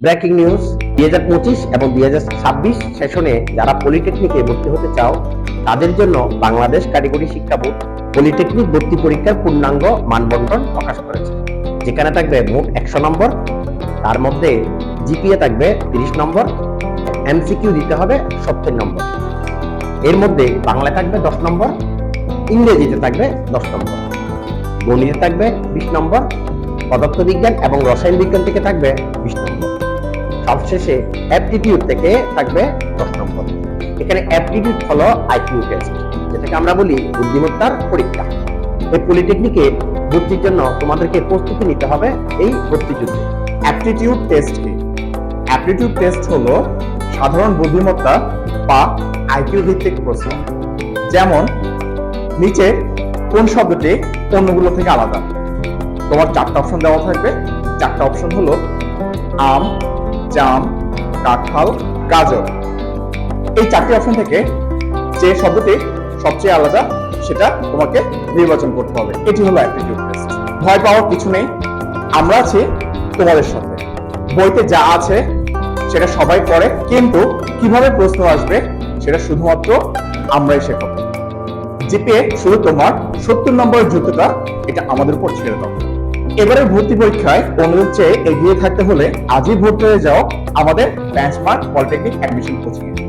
Breaking news, 2025 এবং 2026 সেশনে যারা পলিটেকনিকে ভর্তি হতে চাও তাদের জন্য বাংলাদেশ কারিগরি শিক্ষা বোর্ড পলিটেকনিক ভর্তি পরীক্ষার পূর্ণাঙ্গ মানবন্টন প্রকাশ করেছে, যেখানে থাকবে মোট 100 নম্বর, তার মধ্যে জিপিএ থাকবে 30 নম্বর, এমসিকিউ দিতে হবে 70 নম্বর। এর মধ্যে বাংলা থাকবে 10 নম্বর, ইংরেজিতে থাকবে 10 নম্বর, গণিতে থাকবে 20 নম্বর, পদার্থবিজ্ঞান এবং রসায়ন বিজ্ঞান থেকে থাকবে 20 নম্বর। সবশেষে অ্যাপটিটিউড থেকে থাকবে 10 নম্বর। এখানে অ্যাপটিটিউড হলো আইকিউ টেস্ট, যেটাকে আমরা বলি বুদ্ধিমত্তার পরীক্ষা। এই পলিটেকনিকে ভর্তির জন্য তোমাদেরকে প্রস্তুতি নিতে হবে এই ভর্তিযুদ্ধে। অ্যাপটিটিউড টেস্ট কি? অ্যাপটিটিউড টেস্ট হলো সাধারণ বুদ্ধিমত্তা বা আইকিউ ভিত্তিক প্রশ্ন। যেমন নিচে কোন শব্দটি অন্যগুলো থেকে আলাদা? তোমার 4টা অপশন দেওয়া থাকবে। 4টা অপশন হলো আম, জাম, কাঁঠাল, গাজর। এই 4টি অপশন থেকে যে শব্দটি সবচেয়ে আলাদা সেটা তোমাকে নির্বাচন করতে হবে। এটি হলো অ্যাপটিটিউড টেস্ট। ভয় পাওয়ার কিছু নেই, আমরা আছি তোমাদের সাথে। বইতে যা আছে সেটা সবাই পড়ে, কিন্তু কিভাবে প্রশ্ন আসবে সেটা শুধুমাত্র আমরাই শেখাবো। জিপিএ শুধু তোমার 70 নম্বরের যুদ্ধটা এটা আমাদের উপর ছেড়ে দাও। এবারে ভর্তি পরীক্ষায় অন্যদের চেয়ে এগিয়ে থাকতে হলে আজই ভর্তি হয়ে যাও আমাদের বেঞ্চমার্ক পলিটেকনিক অ্যাডমিশন কোচিং এ।